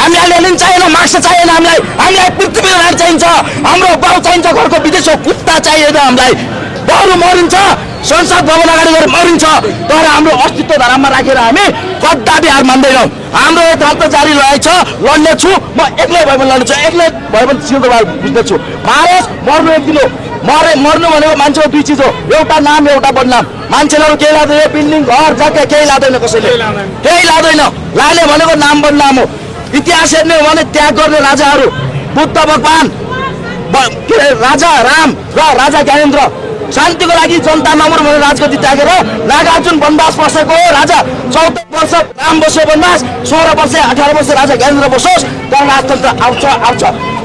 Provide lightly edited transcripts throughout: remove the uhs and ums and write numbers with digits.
हामीलाई लेनिन चाहिएन, मार्क्स चाहिएन, हामीलाई पृथ्वीनारायण चाहिन्छ, हाम्रो बाउ चाहिन्छ, घरको विदेशको कुत्ता चाहिएन हामीलाई। बरु मरिन्छ, संसद भवन अगाडि गएर मरिन्छ, तर हाम्रो अस्तित्व धराममा राखेर हामी कदापि हार मान्दैनौँ। हाम्रो दल त जारी रहेछ, लड्ने छु, म एक्लै भए पनि लड्छु, एक्लै भए पनि सिंहदरबार बुझ्दैछु। मारोस्, मर्नु एक दिन हो, मर्नु भनेको मान्छेको दुई चिज हो, एउटा नाम एउटा बदनाम। मान्छेहरू केही लाँदैन, बिल्डिङ घर जग्गा केही लाँदैन, कसैले केही लाँदैन। लाने भनेको नाम बदनाम हो। इतिहास हेर्ने हो भने त्याग गर्ने राजाहरू, बुद्ध भगवान, के अरे राजा राम र राजा ज्ञानेन्द्र, शान्तिको लागि जनता नमर भनेर राजगद्दी त्यागेर नागार्जुन वनवास बसेको राजा 14 वर्ष राम बस्यो वनवास, 16 वर्ष 18 वर्ष राजा ज्ञानेन्द्र बसोस्, तर राजतन्त्र आउँछ।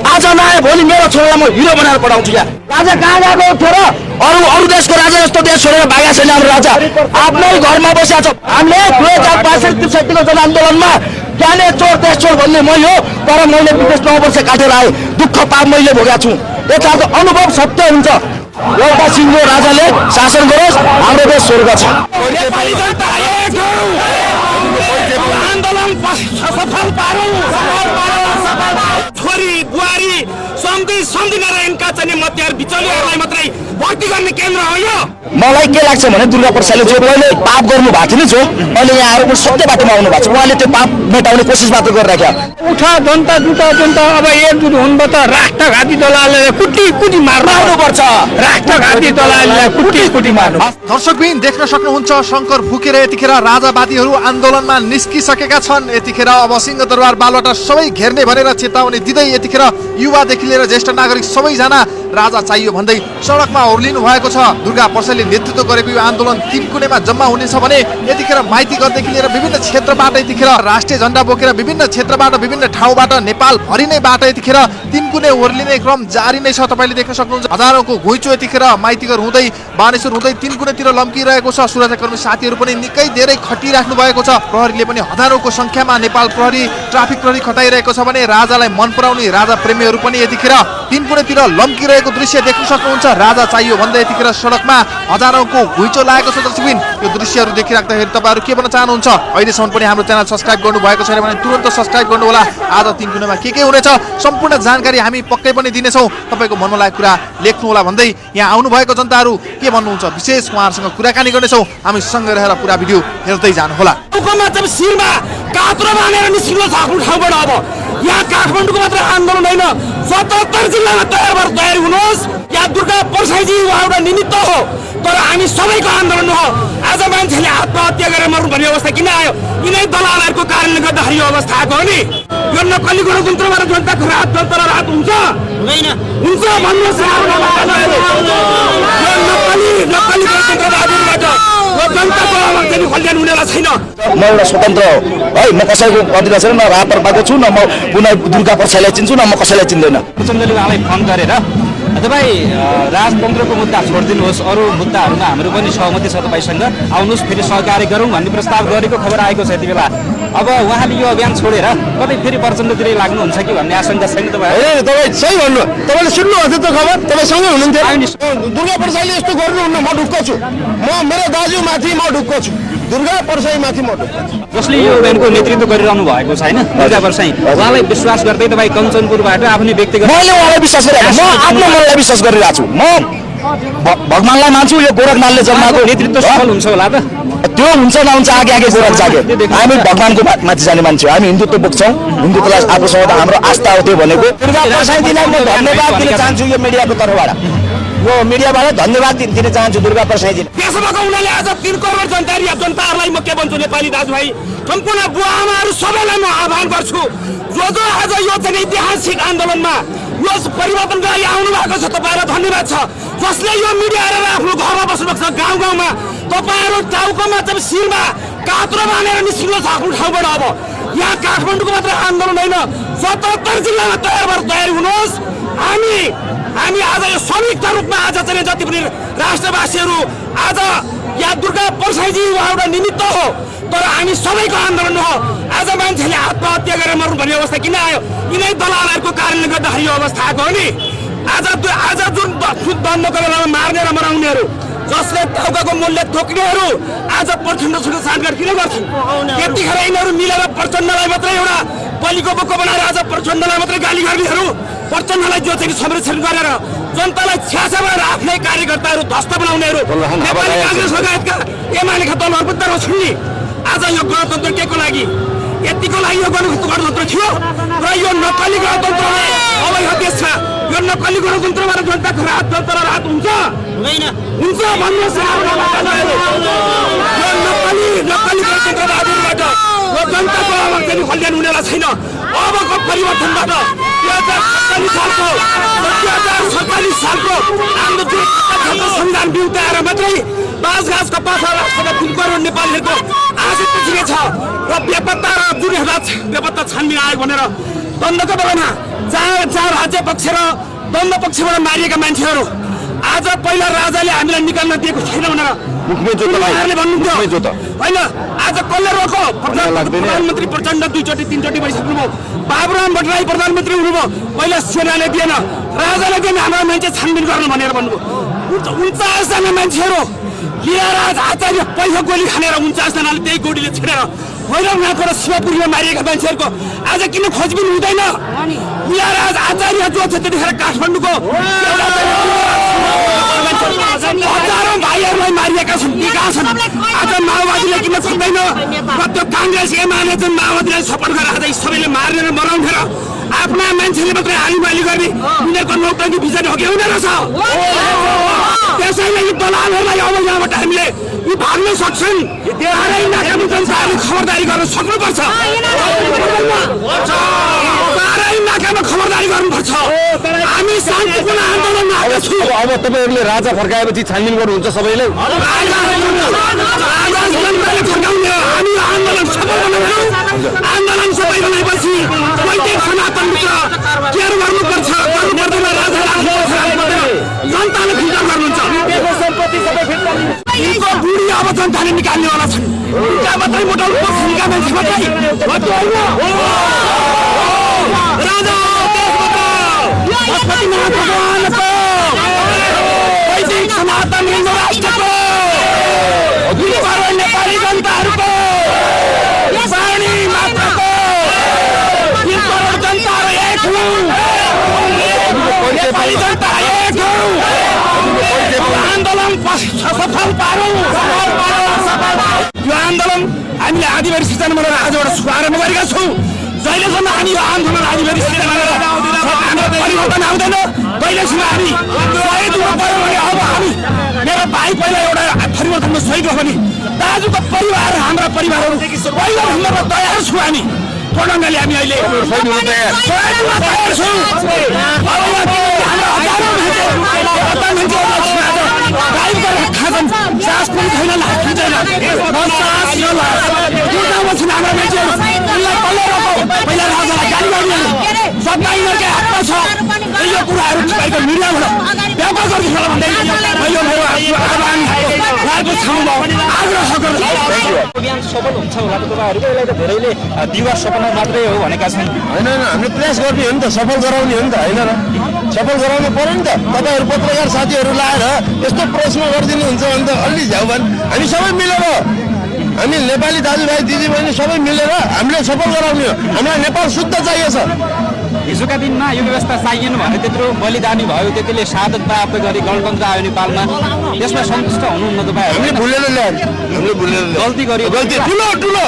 आज नआए भोलि मेरो छोरालाई म हिरो बनाएर पठाउँछु। यहाँ राजा कहाँ गएको थियो र? अरू देशको राजा जस्तो देश छोडेर भागेको छैन हाम्रो राजा, आफ्नै घरमा बसेको छ। हामीले 2062-63 को जनआन्दोलनमा ज्ञाने चोर देश चोर भन्ने मै हो, तर मैले विदेश 9 वर्ष काटेर आएँ, दुःख पाप मैले भोगेको छु। यताको अनुभव सत्य हुन्छ। एउटा सिङ्गो राजाले शासन गरोस्, हाम्रो देश स्वर्ग छ। छोरी बुहारी सम्झी नारायणका चाहिँ मध्यहरू बिचौलियाहरूलाई मात्रै भर्ती गर्ने केन्द्र हो यो। मलाई के लाग्छ भने दुर्गा प्रसादले जो पहिले पाप गर्नु भएको थियो नि, जो अहिले यहाँ आएर सत्य बाटोमा आउनु भएको छ, उहाँले त्यो पाप मेटाउने कोसिस मात्र गरिराख्यो। उठा जनता जुटा जनता अब एकजुट हुनुभयो त राष्ट्रघाती दलालले कुटी मार्नुपर्छ, राष्ट्रघाती दलालले कुटी मार्नु। दर्शकबिन देख्न सक्नुहुन्छ शङ्कर फुकेर यतिखेर राजावादीहरू आन्दोलनमा निस्किसकेका छन्। यतिखेर अब सिंहदरबार बालुवाटार सबै घेर्ने भनेर चेतावनी दिँदै यतिखेर युवादेखि लिएर ज्येष्ठ नागरिक सबैजना राजा चाहियो भन्दै सडकमा ओर्लिनु भएको छ। दुर्गा प्रसादले नेतृत्व गरेको यो आन्दोलन 3 कुनेमा जम्मा हुनेछ भने यतिखेर माइतीघरदेखि लिएर विभिन्न क्षेत्रबाट यतिखेर राष्ट्रिय झण्डा बोकेर विभिन्न क्षेत्रबाट विभिन्न ठाउँबाट नेपाल भरि नैबाट यतिखेर 3 कुने ओर्लिने क्रम जारी नै छ। तपाईले देख्न सक्नुहुन्छ हजारौंको घुइँचो यतिखेर माइतीघर हुँदै बानेश्वर हुँदै 3 कुनेतिर लम्किरहेको छ। सुरक्षाकर्मी साथीहरू पनि निकै धेरै खटिराख्नु भएको छ। प्रहरीले पनि हजारौंको संख्यामा नेपाल प्रहरी ट्राफिक प्रहरी खटाइरहेको छ भने राजालाई मन पराउने राजा प्रेमीहरू पनि यतिखेर 3 कुनेतिर लम्किरहेको दृश्य देख्न सक्नुहुन्छ। राजा चाहियो भन्दै यतिखेर सडकमा हजारौंको घुइँचो लागेको छ। दर्शकबिन यो दृश्यहरू देखिराख्दाखेरि तपाईहरु के भन्न चाहनुहुन्छ? अहिलेसम्म पनि हाम्रो च्यानल सब्स्क्राइब गर्नु भएको छैन भने तुरन्त सब्स्क्राइब गर्नु होला। आज 3 कुनेमा के हुनेछ सम्पूर्ण जानकारी हामी पक्कै पनि दिनेछौँ। तपाईको मनमा लागेको कुरा लेख्नु होला भन्दै यहाँ आउनु भएको जनताहरू के भन्नुहुन्छ विशेष उहाँहरुसँग कुराकानी गर्नेछौँ। हामी सँगै रहेर पुरा भिडियो हेर्दै जानु होला। शिरमा कात्रो बानेर निस्किनु छ आफ्नो ठाउँबाट। अब यहाँ काठमाडौँको मात्र आन्दोलन होइन, 77 जिल्लामा तयारी हुनुहोस्। यहाँ दुर्गा प्रसादजी उहाँ एउटा निमित्त हो, तर हामी सबैको आन्दोलन हो। आज मान्छेले आत्महत्या गरेर मर्नु भन्ने अवस्था किन आयो? यिनै दलालहरूको कारणले गर्दाखेरि यो अवस्था आएको हो नि। यो नक्कली गणतन्त्रबाट जनताको रात हुन्छ हुन्छ भन्नुहोस्। नक्कली गणतन्त्रवादीबाट जनताको आवाज चाहिँ कल्याण हुनेला छैन। म एउटा स्वतन्त्र हो है, म कसैको अधिकार छैन, न रापर पाएको छु, न म पुनः दुर्गा प्रसादलाई चिन्छु, न म कसैलाई चिन्दैन। चन्द्रले उहाँलाई फोन गरेर तपाईँ राजतन्त्रको मुद्दा छोडिदिनुहोस्, अरू मुद्दाहरूमा हाम्रो पनि सहमति छ, तपाईँसँग आउनुहोस् फेरि सहकार्य गरौँ भन्ने प्रस्ताव गरेको खबर आएको छ यति बेला। अब उहाँले यो अभियान छोडेर कतै फेरि प्रचण्डतिरै लाग्नुहुन्छ कि भन्ने आशंका छैन तपाईँ? तपाईँ सही भन्नु, तपाईँले सुन्नुभएको थियो त खबर, तपाईँ सँगै हुनुहुन्थ्यो। दुर्गा प्रसादले यस्तो गर्नुहुन्न, म ढुक्क छु। म मेरो दाजुमाथि म ढुक्क छु, दुर्गा प्रसाईमाथि म ढुक्क छु। जसले यो अभियानको नेतृत्व गरिरहनु भएको छ होइन दुर्गा प्रसाई, उहाँलाई विश्वास गर्दै तपाईँ कञ्चनपुरबाट आफ्नै व्यक्तिगत मैले उहाँलाई विश्वास गरेँ, म आफ्नो मनलाई विश्वास गरिरहेको छु। म भगवानलाई मान्छु, यो गोरखनाथले जन्माएको नेतृत्व सफल हुन्छ होला त? त्यो हुन्छ नहुन्छ आगे गोरख जागे। हामी भगवानको माथि जाने मान्छे, हामी हिन्दुत्व बोक्छौँ, हिन्दुत्वलाई आफूसँग त हाम्रो आस्था हो। त्यो भनेको दुर्गा प्रसाईजीलाई म धन्यवाद दिन चाहन्छु। यो मिडियाको तर्फबाट, यो मिडियाबाट धन्यवाद दिन चाहन्छु दुर्गा प्रसाईजीलाई। त्यसोभएको उनीहरूले आज 3 करोड जनताहरूलाई म के भन्छु नेपाली दाजुभाइ सम्पूर्ण बुवा आमाहरू सबैलाई म आह्वान गर्छु, जो आज यो चाहिँ ऐतिहासिक आन्दोलनमा यो परिवर्तनको लागि आउनु भएको छ, तपाईँहरूलाई धन्यवाद छ। जसले यो मिडिया हेरेर आफ्नो घरमा बस्नुभएको छ, गाउँ तपाईँहरू टाउकोमा चाहिँ शिरमा कात्रो बानेर निस्किनु छ आफ्नो ठाउँबाट। अब यहाँ काठमाडौँको मात्र आन्दोलन होइन, 77 जिल्लामा तयारी हुनुहोस्। हामी आज यो संयुक्त रूपमा आज चाहिँ जति पनि राष्ट्रवासीहरू आज यहाँ दुर्गा प्रसादजी उहाँ एउटा निमित्त हो, तर हामी सबैको आन्दोलन हो। आज मान्छेले आत्महत्या गरेर मर्नु भन्ने अवस्था किन आयो? यिनै दलालहरूको कारणले गर्दाखेरि यो अवस्था आएको हो नि। आज जुन दण्डको बेलामा मार्ने र मराउनेहरू, जसले टाउकाको मूल्य थोक्नेहरू आज प्रचण्डसँग साँठगाँठ किन गर्छन्? त्यतिखेर यिनीहरू मिलेर प्रचण्डलाई मात्रै एउटा बलिको बोको बनाएर आज प्रचण्डलाई मात्रै गाली गर्नेहरू, प्रचण्डलाई जो चाहिँ संरक्षण गरेर जनतालाई छ्यासा भएर आफ्नै कार्यकर्ताहरू ध्वस्त बनाउनेहरू नेपाली काङ्ग्रेस लगायतका एमालेका दलहरू पनि छुन्ने। आज यो गणतन्त्र के को लागि? यतिको लागि यो गणतन्त्र थियो र यो नक्कली गणतन्त्रमा अब यो देशमा यो नक्कली गणतन्त्रबाट जनताको राहत हुन्छ हुन्छ भन्नुहोस्। यो नक्कली गणतन्त्रबाट यो जनताको अब चाहिँ कल्याण हुनेवाला छैन। अबको परिवर्तनबाट 2047 सालको हाम्रो जुन संविधान बिउताएर मात्रै बाँसघाँसको पाखा राष्ट्रका 3 करोड नेपालीहरूको आज पिछिए छ र बेपत्ता र जुन बेपत्ता छानबिन आयोग भनेर द्वन्द्वको बेलामा चार राज्य पक्ष र द्वन्द्व पक्षबाट मारिएका मान्छेहरू आज पहिला राजाले हामीलाई निकाल्न दिएको छैन भनेर भन्नुहुन्थ्यो होइन। आज कसले रोको? प्रधानमन्त्री प्रचण्ड 2-3 भइसक्नुभयो। बाबुराम भट्टराई प्रधानमन्त्री हुनुभयो, पहिला सेनाले दिएन, राजाले दिएन, हाम्रो मान्छे छानबिन गर्नु भनेर भन्नुभयो। 49 जना मान्छेहरू गिरिराज आचार्य पैसा गोली खानेर 49 जनाले त्यही गोलीले छेडेर भैरवनाथ र शिवपुरीमा मारिएका मान्छेहरूको आज किन खोजबिन हुँदैन? गिरिराज आचार्य जो छ त्यतिखेर काठमाडौँको हजारौं भाइहरूलाई मारिएका छन्, दिएका छन्। आज माओवादीले किन छोड्दैन? र त्यो काङ्ग्रेस एमाले चाहिँ माओवादीलाई सपोर्ट गरेर आज सबैले मार्ने र मराउँथेर आफ्ना मान्छेले मात्रै हालिमाली गर्ने उनीहरूको नौटङ्की बिचरी हो कि हुँदैन रहेछ। त्यसैले यी दलालहरूलाई अब यहाँबाट हामीले यी भाग्न सक्छन्। हारै नाकामी जनताहरूले खबरदारी गर्न सक्नुपर्छ। हारै नाकामा खबरदारी गर्नुपर्छ। हामी शान्तिपूर्ण आन्दोलनमा आएका छौँ। अब तपाईँहरूले राजा फर्काएपछि छानबिन गर्नुहुन्छ सबैले? फर्काउने हामी आन्दोलन सफल बनाउनु। आन्दोलन सफल बनाएपछि वैदिक सनातन मित्र केयर गर्नुपर्छ, गर्नु पर्दैन। राजा जनताले फिर्ता गर्नुहुन्छ। यिनको बुढी अब जनताले निकाल्नेवाला छन्। यिनका मात्रै मोटाउनु पर्छ, यिनका मान्छे मात्रै राजा भगवानको वैदिक सनातन हिन्दू राष्ट्रको नेपाली जनताहरूको वाणी मात्रको 3 करोड जनताहरू एक हौँ। नेपाली जनता एक हौँ। आन्दोलन सफल पारौँ। यो आन्दोलन हामीले आदिवासी सिर्जना भनेर आजबाट शुभारम्भ गरेका छौँ। जहिलेसम्म हामी यो आन्दोलन आदिवासी सिर्जना गरेर परिवर्तन आउँदैन तहिलेसम्म हामी शहीद हुनु पर्यो भने अब हामी मेरो भाइ पहिला एउटा परिवर्तनमा शहीद हो भने दाजुको परिवार हाम्रा परिवारहरू पहिला भन्दा तयार छौँ। हामी ढङ्गले हामी अहिले तयार छौँ। खान्छन् सास पनि छैन, लास पनि छैन। पहिला राजालाई गाली गर्ने सबै यिनीहरूकै हातमा छ। यो कुराहरू तपाईँको मिडियाबाट व्यापार गर्दैछ भन्दै मैले मेरो आह्वान उहाँको ठाउँमा आग्रह गर्छु। अभियान सफल हुन्छ होला त तपाईँहरूको? यसलाई त धेरैले दिवा सपना मात्रै हो भनेका छन्। होइन हामीले प्रयास गर्ने हो नि त, सफल गराउने हो नि त, होइन र? सफल गराउनु पर्यो नि त। तपाईँहरू पत्रकार साथीहरू लाएर यस्तो प्रश्न गरिदिनुहुन्छ भने त अलि झ्याउ भने हामी सबै मिलेर, हामी नेपाली दाजुभाइ दिदीबहिनी सबै मिलेर हामीले सफल गराउने हो। हामीलाई नेपाल शुद्ध चाहिएको छ। हिजोका दिनमा यो व्यवस्था चाहिएन भने त्यत्रो बलिदानी भयो, त्यतिले शहादत प्राप्त गरी गणतन्त्र आयो नेपालमा, त्यसमा सन्तुष्ट हुनुहुन्न तपाईँहरू? हामीले भुलेर ल्यायो, हामीले भुलेर गल्ती गर्यो, गल्ती ठुलो ठुलो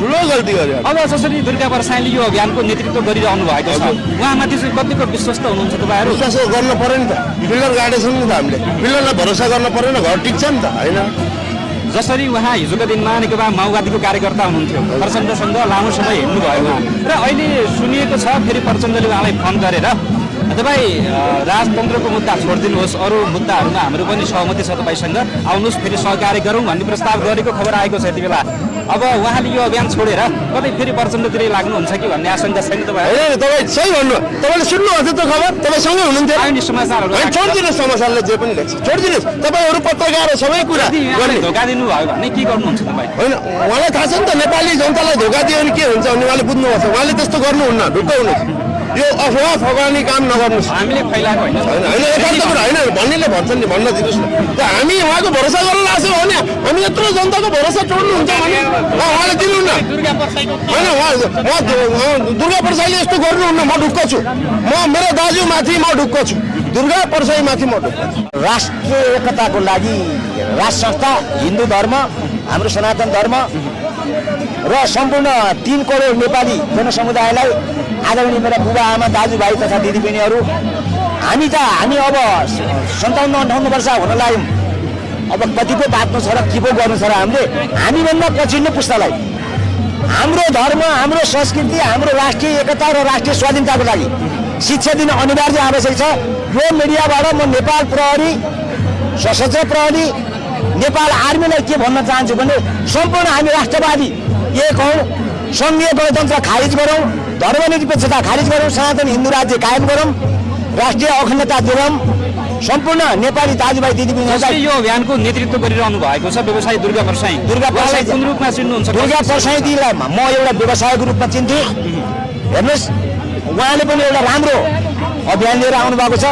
ठुलो गल्ती गर्यो। अब जसरी दुर्गा प्रसादले यो अभियानको नेतृत्व गरिरहनु भएको छ, उहाँमाथि चाहिँ कतिको विश्वस्त हुनुहुन्छ तपाईँहरू? विश्वास गर्नु पर्यो नि त। पिलर गाडेको छौँ नि त हामीले, पिलरलाई भरोसा गर्नु पर्यो नि, घर टिक्छ नि त, होइन? जसरी उहाँ हिजोका दिनमा नेकपा माओवादीको कार्यकर्ता हुनुहुन्थ्यो, प्रचण्डसँग लामो समय हिँड्नुभयो उहाँ, र अहिले सुनिएको छ फेरि प्रचण्डले उहाँलाई फोन गरेर तपाईँ राजतन्त्रको मुद्दा छोडिदिनुहोस्, अरू मुद्दाहरूमा हाम्रो पनि सहमति छ तपाईँसँग, आउनुहोस् फेरि सहकार्य गरौँ भन्ने प्रस्ताव गरेको खबर आएको छ यति बेला। अब उहाँले यो अभियान छोडेर कतै फेरि प्रचण्डतिरै लाग्नुहुन्छ कि भन्ने आशंका छैन तपाईँ? तपाईँ सही भन्नु, तपाईँले सुन्नुभएको थियो त खबर, तपाईँ सँगै हुनुहुन्थ्यो। आउने समाचारहरू छोडिदिनुहोस्, समाचारले जे पनि लेख्छ छोडिदिनुहोस्। तपाईँहरू पत्रकार सबै कुरा धोका दिनुभयो भने के गर्नुहुन्छ तपाईँ? होइन, उहाँलाई थाहा छ नि त नेपाली जनतालाई धोका दियो भने के हुन्छ भन्ने उहाँले बुझ्नुभएको छ। उहाँले त्यस्तो गर्नुहुन्न, ढुक्क हुनुहोस्। यो अफवाह फगाउने काम नगर्नुहोस्। हामीले फैलाएको होइन होइन यथार्थ कुरा होइन भन्नेले भन्छन् नि भन्न दिनुहोस् न। हामी उहाँको भरोसा गरेर लाग्छौँ भने हामी यत्रो जनताको भरोसा तोड्नुहुन्छ भने उहाँले दिनुहुन्न होइन। उहाँ दुर्गा प्रसाईले यस्तो गर्नुहुन्न, म ढुक्क छु। मेरो दाजुमाथि म ढुक्क छु, दुर्गा प्रसाईमाथि म ढुक्क छु। राष्ट्रिय एकताको लागि राष्ट्र संस्था, हिन्दू धर्म, हाम्रो सनातन धर्म र सम्पूर्ण 3 करोड नेपाली जनसमुदायलाई आदरणीय मेरा बुबा आमा दाजुभाइ तथा दिदीबहिनीहरू, हामी अब 57-58 वर्ष हुन लाग्यौँ। अब कति पो बाँच्नु छ र के पो गर्नु छ र हामीभन्दा पछिल्लो पुस्तालाई हाम्रो धर्म, हाम्रो संस्कृति, हाम्रो राष्ट्रिय एकता र राष्ट्रिय स्वाधीनताको लागि शिक्षा दिन अनिवार्य आवश्यक छ। यो मिडियाबाट म नेपाल प्रहरी, सशस्त्र प्रहरी, नेपाल आर्मीलाई के भन्न चाहन्छु भने सम्पूर्ण हामी राष्ट्रवादी एक हौँ, सङ्घीय गणतन्त्र खारिज गरौँ, धर्मनिरपेक्षता खारिज गरौँ, सनातन हिन्दू राज्य कायम गरौँ, राष्ट्रिय अखण्डता दिलाउँ। सम्पूर्ण नेपाली दाजुभाइ दिदीबहिनीहरूलाई यो अभियानको नेतृत्व गरिरहनु भएको छ व्यवसायी दुर्गा प्रसाई कुन रूपमा चिन्नुहुन्छ? दुर्गा प्रसाईजीलाई म एउटा व्यवसायको रूपमा चिन्थेँ। हेर्नुहोस्, उहाँले पनि एउटा राम्रो अभियान लिएर आउनु भएको छ।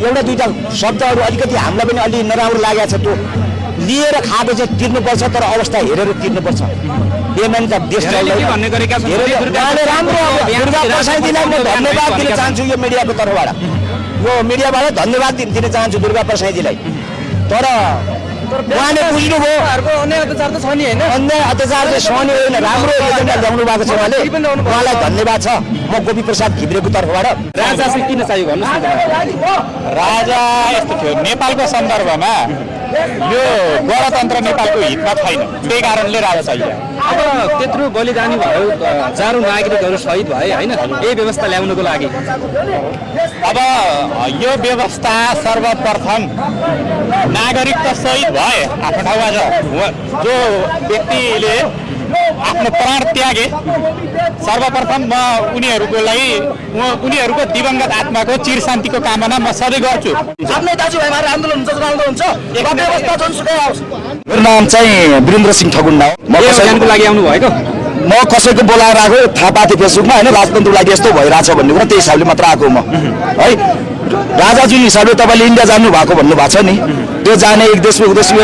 एउटा दुईवटा शब्दहरू अलिकति हामीलाई पनि अलि नराम्रो लागेको छ। त्यो लिएर खाएको चाहिँ तिर्नुपर्छ, तर अवस्था हेरेर तिर्नुपर्छ। बेमानी त देश भन्ने गरेका छन्। उहाँले राम्रो दुर्गा प्रसाईजीलाई म धन्यवाद दिन चाहन्छु। यो मिडियाको तर्फबाट, यो मिडियाबाट धन्यवाद दिन चाहन्छु दुर्गा प्रसाईजीलाई। तर उहाँले बुझ्नुभयो अन्याय अत्याचार त छ नि होइन? अन्याय अत्याचार चाहिँ सहने होइन, राम्रो एजेन्डा ल्याउनु भएको छ उहाँले, उहाँलाई धन्यवाद छ। म गोपी प्रसाद घिब्रेको तर्फबाट। राजा चाहिँ किन चाहियो भन्नुहोस् न? राजा यस्तो थियो, नेपालको सन्दर्भमा यो गणतन्त्र नेपालको हितमा छैन, त्यही कारणले राजा चाहियो। अब त्यत्रो बलिदानी भयो, हजारौँ नागरिकहरू शहीद भए होइन, यही व्यवस्था ल्याउनुको लागि अब यो व्यवस्था सर्वप्रथम नागरिक त शहीद भए आफ्नो ठाउँमा छ, जो व्यक्तिले आफ्नो प्राण त्यागे, सर्वप्रथम म उनीहरूको दिवंगत आत्माको चिर शान्तिको कामना म सधैँ गर्छु। आफ्नै दाजुभाइमाहरू आन्दोलन हुन्छ, हुन्छ, व्यवस्था जुनसुकै आओस्। मेरो नाम चाहिँ वीरेन्द्र सिंह ठगुन्डा हो। अभियानको लागि आउनु भएको? म कसैको बोलाएर आएको, थाहा पाएको थिएँ फेसबुकमा होइन, राजतन्त्रको लागि यस्तो भइरहेछ भन्ने कुरा, त्यही हिसाबले मात्र आएको म है। राजा जुन हिसाबले तपाईँले इन्डिया जानु भएको भन्नुभएको छ नि, त्यो जाने एक देशको उद्देश्य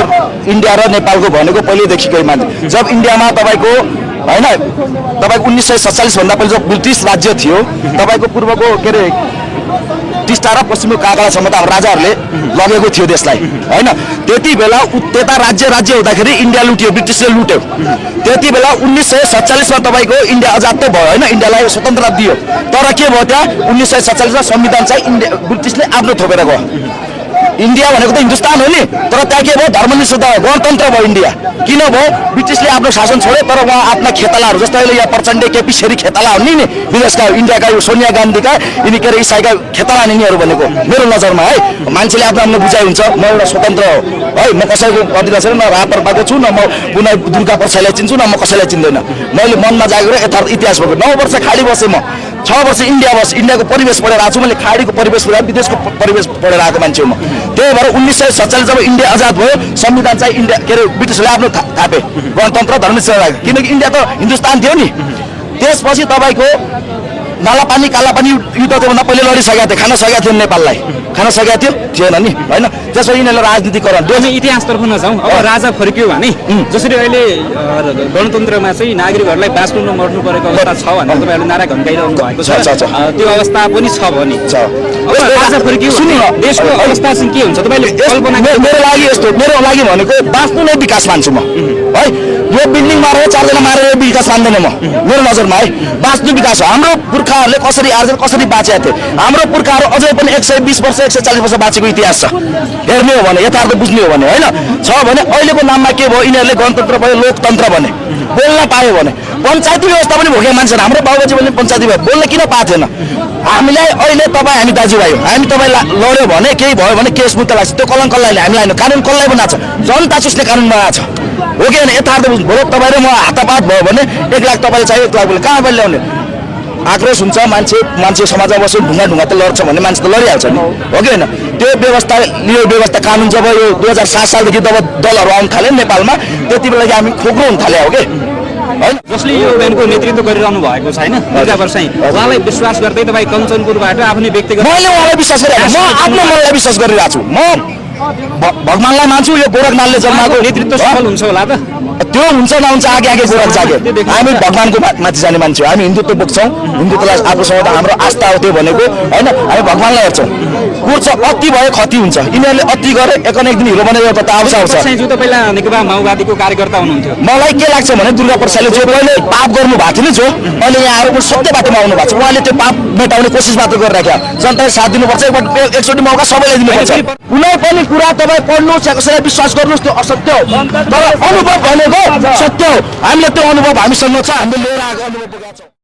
इन्डिया र नेपालको भनेको पहिल्यैदेखिकै मान्छे। जब इन्डियामा तपाईँको होइन, तपाईँको 1947 भन्दा पहिले जो ब्रिटिस राज्य थियो, तपाईँको पूर्वको के अरे टिस्टा र पश्चिमको कागडासम्म त अब राजाहरूले लगेको थियो देशलाई होइन। त्यति बेला त्यता राज्य हुँदाखेरि इन्डिया लुट्यो, ब्रिटिसले लुट्यो। त्यति बेला 1947 तपाईँको इन्डिया आजाद त भयो होइन, इन्डियालाई स्वतन्त्रता दियो। तर के भयो त्यहाँ 1947 संविधान चाहिँ ब्रिटिसले आफ्नो थोपेर गयो। इन्डिया भनेको त हिन्दुस्तान हो नि, तर त्यहाँ के भयो, धर्मनिरपेक्षता भयो, गणतन्त्र भयो इन्डिया। किन भयो? ब्रिटिसले आफ्नो शासन छोड्यो, तर उहाँ आफ्ना खेतालाहरू जस्तै अहिले यहाँ प्रचण्ड, केपी शेरी खेताला हुन् नि विदेशका, इन्डियाका यो सोनिया गान्धीका, यिनी के अरे इसाईका खेताला यिनीहरू भनेको मेरो नजरमा है। मान्छेले आफ्नो बुझाइ हुन्छ। म एउटा स्वतन्त्र हो है, म कसैको अधिकार छैन, न रापर पाएको छु, न म कुनै दुर्गा प्रसाईलाई चिन्छु, न म कसैलाई चिन्दैन। मैले मनमा जागेर यथार्थ इतिहास भएको 9 वर्ष खाली बसेँ म, 6 वर्ष इन्डिया इन्डियाको परिवेश पढेर आएको छु। मैले खाडीको परिवेश पढेर, विदेशको परिवेश पढेर आएको मान्छे हो म। त्यही भएर 1947 जब इन्डिया आजाद भयो, संविधान चाहिँ इन्डिया के अरे ब्रिटिसले आफ्नो थापे, गणतन्त्र धर्मनिरपेक्षता राख्यो, किनकि इन्डिया त हिन्दुस्तान थियो नि। त्यसपछि तपाईँको नालापानी कालापानी युद्ध त्योभन्दा पहिले लडिसकेका थिए, खान सकेका थियो नेपाललाई, खान सकेका थियो थिएन नि होइन। त्यसपछि यिनीहरूले राजनीतिकरण इतिहासतर्फ नजाउँ। अब राजा फर्कियो भने जसरी अहिले गणतन्त्रमा चाहिँ नागरिकहरूलाई बाँच्नु नमर्नु परेको अवस्था छ भनेर तपाईँहरूले नारा घन्काइरहनु भएको छ, त्यो अवस्था पनि छ भने अब राजा फर्कियो भने देशको अवस्था चाहिँ के हुन्छ तपाईँले कल्पना? मेरो लागि भनेको बाँच्नु नै विकास मान्छु म है। यो बिल्डिङ मारेर 4 जना मारेर विकास मान्दैन म, मेरो नजरमा है। बाँच्नु विकास हो। हाम्रो पुर्खाहरूले कसरी आर्जन कसरी बाँचेका थिए, हाम्रो पुर्खाहरू अझै पनि 120 वर्ष 140 वर्ष बाँचेको इतिहास छ। हेर्ने हो भने, यथार्थ बुझ्ने हो भने होइन छ भने अहिलेको नाममा के भयो, यिनीहरूले गणतन्त्र भयो, लोकतन्त्र भने बोल्न पायो भने। पञ्चायती व्यवस्था पनि भोगेको मान्छे, हाम्रो बाबुजी भने पञ्चायती भयो, बोल्न किन पाएको थिएन? हामीलाई अहिले तपाईँ हामी दाजुभाइ हो, हामी तपाईँलाई लड्यो भने केही भयो भने केस मुद्दा लाग्छ, त्यो कलङ्क कसलाई हामीले आएन, कानुन कसलाई बनाएको छ? जनता चुस्ने कानुन बनाएको छ हो कि होइन? यथार्थ बुझ्नु भोलि तपाईँ र म हातापात भयो भने 1 लाख तपाईँले चाहियो, 1 लाख बोले कहाँबाट ल्याउने? आक्रोश हुन्छ, मान्छे समाजमा बस्यो, ढुङ्गा त लड्छ भने मान्छे त लडिहाल्छ नि हो कि होइन? त्यो व्यवस्था कानुन जब यो 2007 सालदेखि जब दलहरू आउनु थाल्यो नेपालमा, त्यति बेला हामी खोक्रो हुन थाल्यो हो कि होइन जसले यो अभियानको नेतृत्व गरिरहनु भएको छ होइन दुर्गा परसाई उहाँलाई विश्वास गर्दै तपाईँ कञ्चनपुरबाट आफ्नै व्यक्तिगत मैले उहाँलाई विश्वास गरेँ म आफ्नो मनलाई विश्वास गरिरहेको छु म भगवानलाई मान्छु यो गोरखनाथले जन्माएको नेतृत्व सफल हुन्छ होला त त्यो हुन्छ नहुन्छ आगे आगे गोरख जागे हामी भगवानको माथि जाने मान्छे हामी हिन्दुत्व बोक्छौँ हिन्दुत्वलाई आफूसँग त हाम्रो आस्था हो त्यो भनेको होइन हामी भगवानलाई हेर्छौँ कुर्छ अति भयो खती हुन्छ यिनीहरूले अति गरे एक न एक दिन हिरो बनेर एउटा त आउँछ परसाईज्यू त पहिला नेकपा माओवादीको कार्यकर्ता हुनुहुन्थ्यो मलाई के लाग्छ भने दुर्गा प्रसादले जो पहिले पाप गर्नु भएको थियो नि जो अहिले यहाँ आएर सत्य बाटोमा आउनु भएको छ उहाँले त्यो पाप मेटाउने कोसिस मात्र गरिराख्यो जनताले साथ दिनुपर्छ एकचोटि मौका सबैलाई दिनुपर्छ कुनै पनि कुरा तपाईँ पढ्नुहोस् या कसैलाई विश्वास गर्नुहोस् त्यो असत्य हो तर अनुभव भनेको सत्य हो हामीले त्यो अनुभव हामीसँग छ हामीले लिएर आएको अनुभव बोकेका छौँ